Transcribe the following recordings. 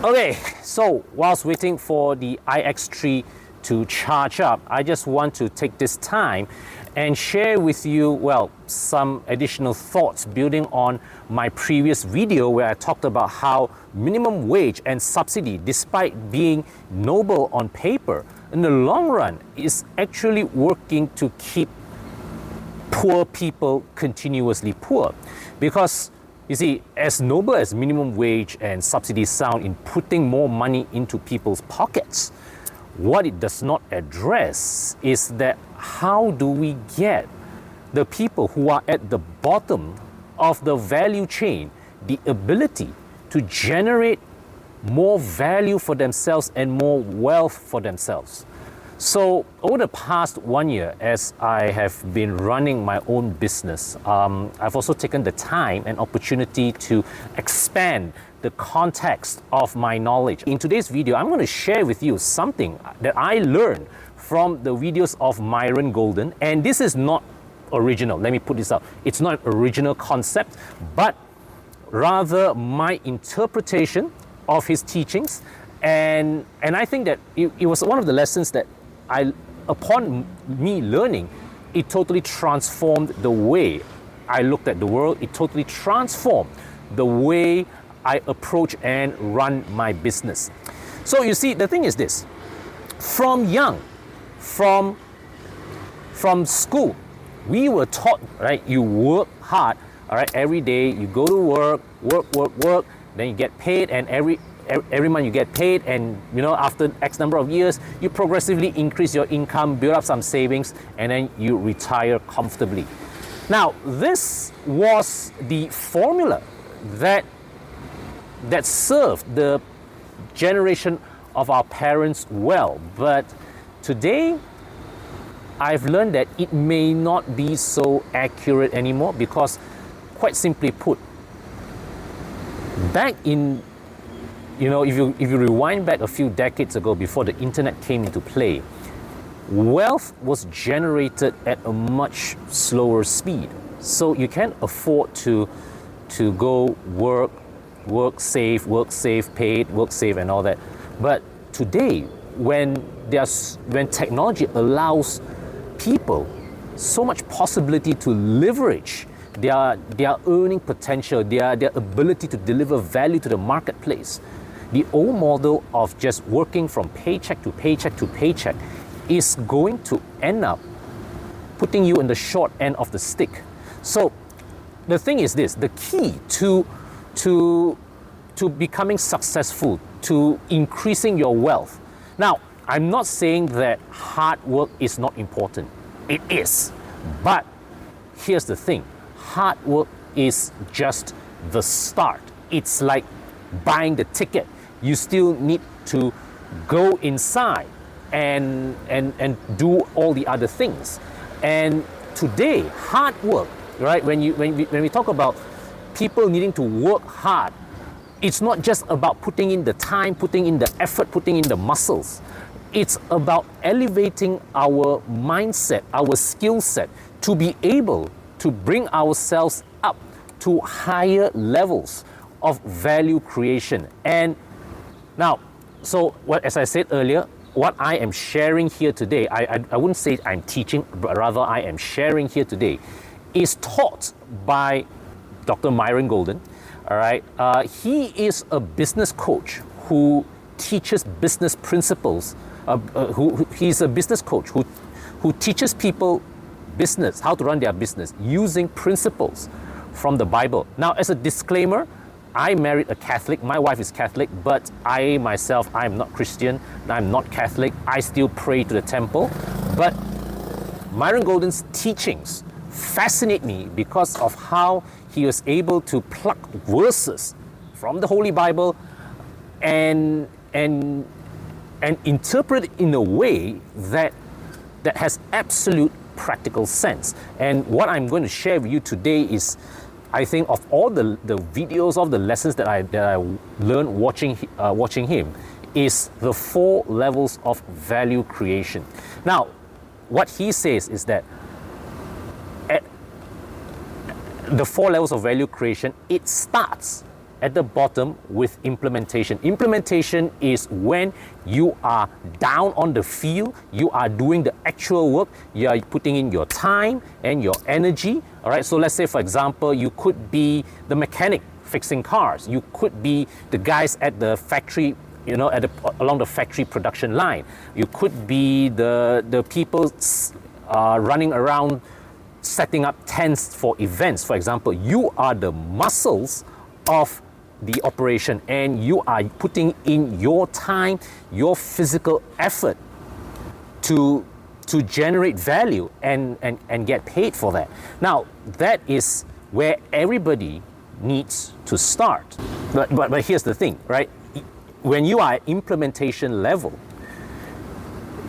Okay, so whilst waiting for the iX3 to charge up, I just want to take this time and share with you, well, some additional thoughts building on my previous video where I talked about how minimum wage and subsidy, despite being noble on paper, in the long run is actually working to keep poor people continuously poor. Because you see, as noble as minimum wage and subsidies sound in putting more money into people's pockets, what it does not address is that how do we get the people who are at the bottom of the value chain the ability to generate more value for themselves and more wealth for themselves. So over the past 1 year, as I have been running my own business, I've also taken the time and opportunity to expand the context of my knowledge. In today's video, I'm going to share with you something that I learned from the videos of Myron Golden, and this is not original. Let me put this out. It's not an original concept, but rather my interpretation of his teachings, and I think that it was one of the lessons that upon me learning, it totally transformed the way I looked at the world. It totally transformed the way I approach and run my business. So you see, the thing is this: from young, from school, we were taught, right? You work hard, all right, every day. You go to work, then you get paid, and every month you get paid, and after X number of years, you progressively increase your income, build up some savings, and then you retire comfortably. Now, this was the formula that served the generation of our parents well. But today, I've learned that it may not be so accurate anymore because, quite simply put, back in if you rewind back a few decades ago, before the internet came into play, wealth was generated at a much slower speed. So you can't afford to go work, save, paid, work, save, and all that. But today, when technology allows people so much possibility to leverage their earning potential, their ability to deliver value to the marketplace, the old model of just working from paycheck to paycheck is going to end up putting you in the short end of the stick. So the thing is this: the key to becoming successful, to increasing your wealth. Now, I'm not saying that hard work is not important. It is. But here's the thing: hard work is just the start. It's like buying the ticket. You still need to go inside and do all the other things. And today, hard work, right? When we talk about people needing to work hard, it's not just about putting in the time, putting in the effort, putting in the muscles. It's about elevating our mindset, our skill set, to be able to bring ourselves up to higher levels of value creation. And now, so as I said earlier, what I am sharing here today, I wouldn't say I'm teaching, but rather I am sharing here today, is taught by Dr. Myron Golden. All right, he is a business coach who teaches business principles. He's a business coach who teaches people business, how to run their business using principles from the Bible. Now, as a disclaimer, I married a Catholic. My wife is Catholic, but I myself, I'm not Christian. I'm not Catholic. I still pray to the temple. But Myron Golden's teachings fascinate me because of how he was able to pluck verses from the Holy Bible and interpret it in a way that has absolute practical sense. And what I'm going to share with you today is, I think, of all the videos, of the lessons that I learned watching him, is the 4 levels of value creation. Now, what he says is that at the 4 levels of value creation, it starts at the bottom with implementation. Implementation is when you are down on the field, you are doing the actual work, you are putting in your time and your energy. All right, so let's say, for example, you could be the mechanic fixing cars, you could be the guys at the factory, along the factory production line, you could be the people running around setting up tents for events. For example, you are the muscles of the operation, and you are putting in your time, your physical effort to generate value and get paid for that. Now, that is where everybody needs to start. But here's the thing, right? When you are at implementation level,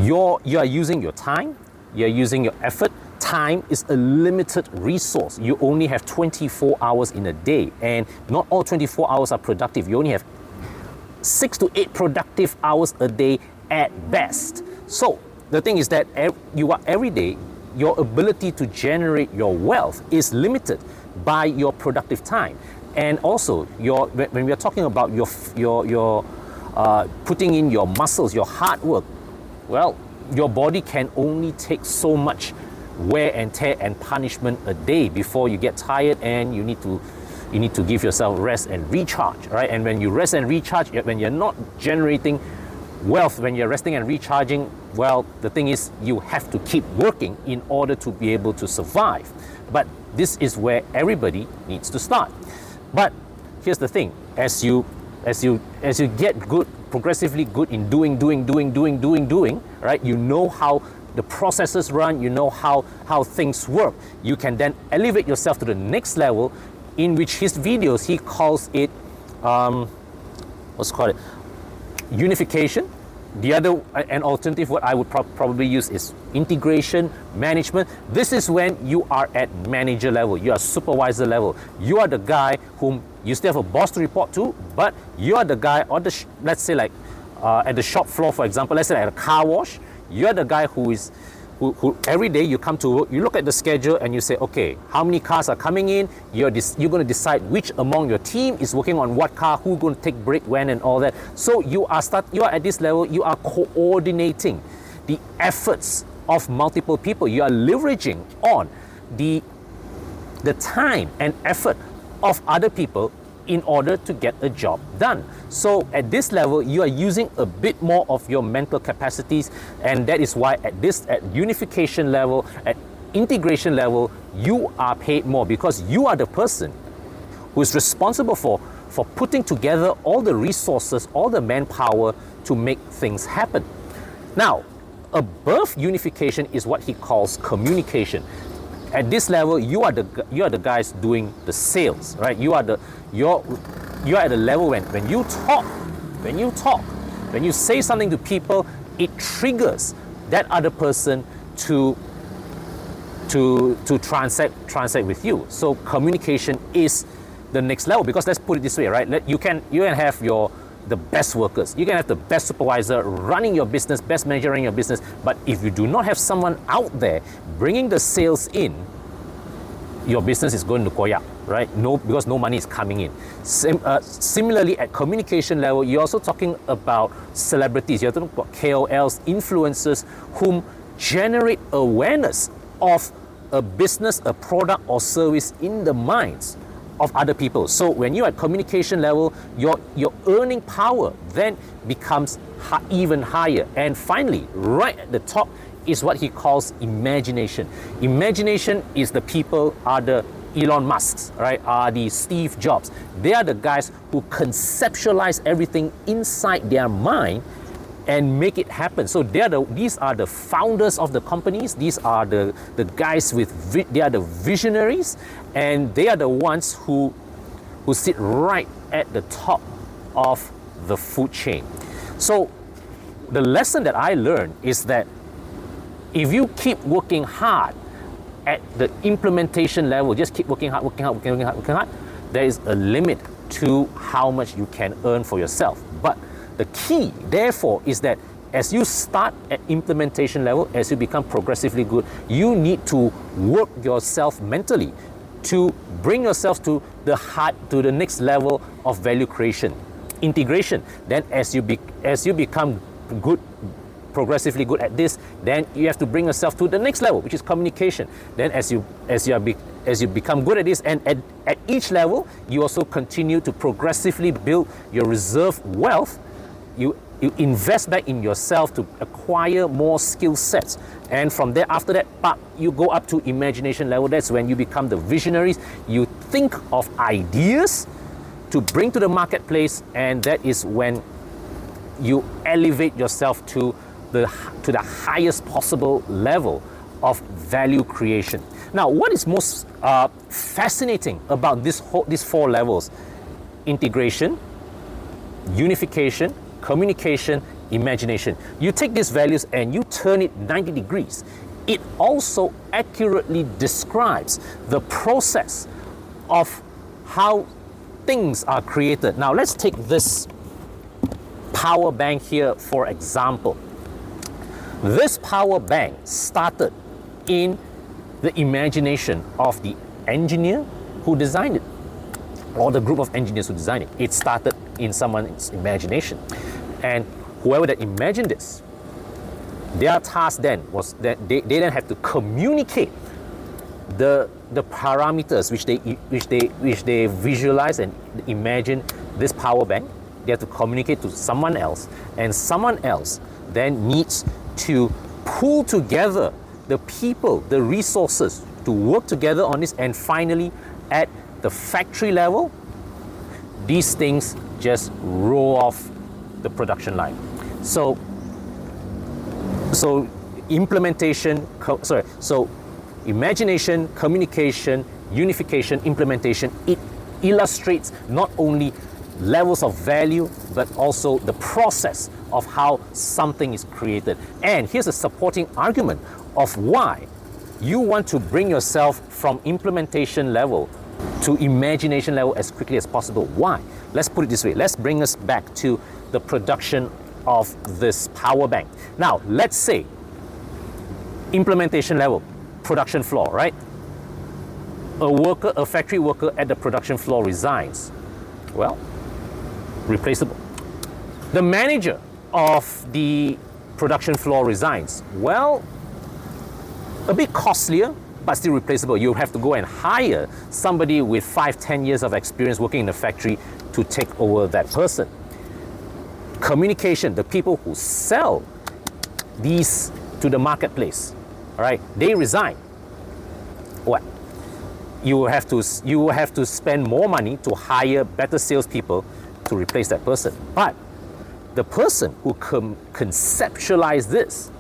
you are using your time, you're using your effort. Time is a limited resource. You only have 24 hours in a day, and not all 24 hours are productive. You only have 6 to 8 productive hours a day at best. So the thing is that every day, your ability to generate your wealth is limited by your productive time. And also, when we are talking about your putting in your muscles, your hard work, well, your body can only take so much wear and tear and punishment a day before you get tired, and you need to give yourself rest and recharge, right? And when you rest and recharge, when you're not generating wealth, when you're resting and recharging, well, the thing is, you have to keep working in order to be able to survive. But this is where everybody needs to start. But here's the thing: as you get good, progressively good in doing, right? You know how the processes run, you know how things work. You can then elevate yourself to the next level, in which his videos, he calls it, unification. The other, an alternative word I would probably use is integration, management. This is when you are at manager level, you are supervisor level. You are the guy whom you still have a boss to report to, but you are the guy on let's say like at the shop floor, for example, let's say at a car wash. You're the guy who every day you come to work, you look at the schedule and you say, okay, how many cars are coming in? You're going to decide which among your team is working on what car, who's going to take break when, and all that. So you are at this level, you are coordinating the efforts of multiple people. You are leveraging on the time and effort of other people in order to get a job done. So at this level, you are using a bit more of your mental capacities, and that is why at unification level, at integration level, you are paid more, because you are the person who is responsible for putting together all the resources, all the manpower to make things happen. Now, above unification is what he calls communication. At this level, you are the guys doing the sales, right? You're at the level when you talk, when you say something to people, it triggers that other person to transact with you. So communication is the next level, because let's put it this way, right? You can have the best workers, you can have the best supervisor running your business, best manager running your business, but if you do not have someone out there bringing the sales in, your business is going to koyak, right? Because no money is coming in. Similarly, at communication level, you're also talking about celebrities, you're talking about KOLs, influencers, whom generate awareness of a business, a product or service in the minds of other people. So when you're at communication level, your earning power then becomes even higher. And finally, right at the top is what he calls imagination. Imagination is the people, are the Elon Musks, right? Are the Steve Jobs. They are the guys who conceptualize everything inside their mind and make it happen. So these are the founders of the companies. These are the guys they are the visionaries, and they are the ones who sit right at the top of the food chain. So the lesson that I learned is that if you keep working hard at the implementation level, just keep working hard, there is a limit to how much you can earn for yourself. But the key, therefore, is that as you start at implementation level, as you become progressively good, you need to work yourself mentally to bring yourself to the next level of value creation. Integration. Then as you become good, progressively good at this, then you have to bring yourself to the next level, which is communication. Then as you become good at this, and at each level, you also continue to progressively build your reserve wealth. You invest back in yourself to acquire more skill sets. And from there, after that, you go up to imagination level. That's when you become the visionaries. You think of ideas to bring to the marketplace, and that is when you elevate yourself to the highest possible level of value creation. Now, what is most fascinating about these 4 levels? Integration, unification, communication, imagination. You take these values and you turn it 90 degrees. It also accurately describes the process of how things are created. Now, let's take this power bank here for example. This power bank started in the imagination of the engineer who designed it, or the group of engineers who designed it. It started in someone's imagination. And whoever that imagined this, their task then was that they then have to communicate the parameters which they visualize and imagine this power bank. They have to communicate to someone else, and someone else then needs to pull together the people, the resources to work together on this, and finally at the factory level, these things just roll off the production line. So imagination, communication, unification, implementation, it illustrates not only levels of value, but also the process of how something is created. And here's a supporting argument of why you want to bring yourself from implementation level to imagination level as quickly as possible. Why? Let's put it this way. Let's bring us back to the production of this power bank. Now, let's say implementation level, production floor, right? A factory worker at the production floor resigns. Well, replaceable. The manager of the production floor resigns. Well, a bit costlier, but still replaceable. You have to go and hire somebody with 5-10 years of experience working in the factory to take over that person. Communication, the people who sell these to the marketplace, all right, they resign. What? You will have to spend more money to hire better salespeople to replace that person. But the person who conceptualized this,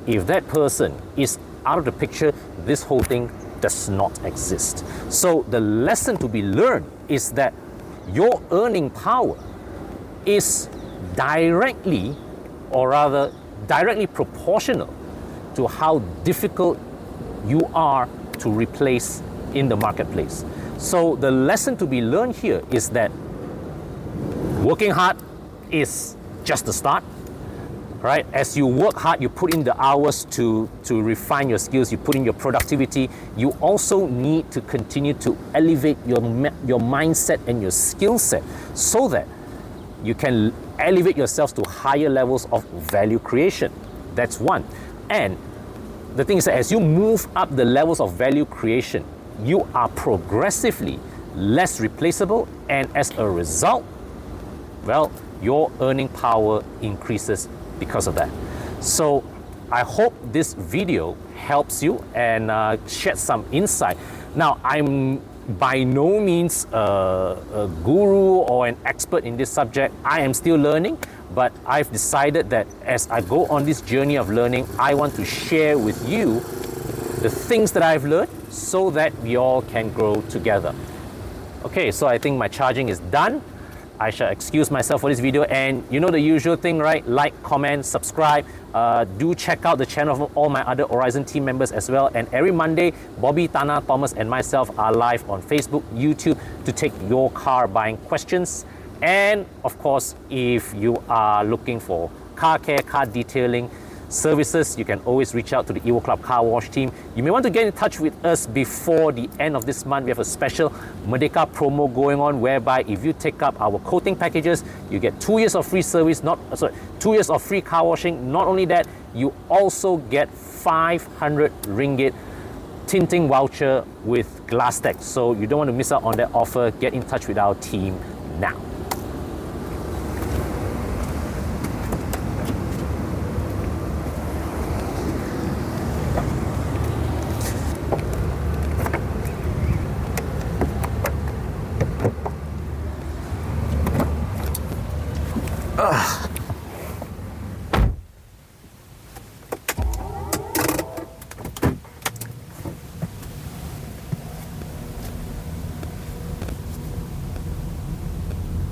if that person is out of the picture, this whole thing does not exist. So the lesson to be learned is that your earning power is directly proportional to how difficult you are to replace in the marketplace. So the lesson to be learned here is that working hard is just the start, right? As you work hard, you put in the hours to refine your skills, you put in your productivity. You also need to continue to elevate your mindset and your skill set so that you can elevate yourselves to higher levels of value creation. That's one. And the thing is that as you move up the levels of value creation, you are progressively less replaceable, and as a result, well, your earning power increases because of that. So I hope this video helps you and shed some insight. Now, I'm by no means a guru or an expert in this subject. I am still learning, but I've decided that as I go on this journey of learning, I want to share with you the things that I've learned so that we all can grow together. Okay, so I think my charging is done. I shall excuse myself for this video, and you know the usual thing, right? Like, comment, subscribe. Do check out the channel of all my other Horizon team members as well. And every Monday, Bobby, Tana, Thomas, and myself are live on Facebook, YouTube to take your car buying questions. And of course, if you are looking for car care, car detailing, services, you can always reach out to the EvoClub Car Wash team. You may want to get in touch with us before the end of this month. We have a special Merdeka promo going on, whereby if you take up our coating packages, you get 2 years of free service, 2 years of free car washing. Not only that, you also get 500 ringgit tinting voucher with Glasstec. So you don't want to miss out on that offer. Get in touch with our team now.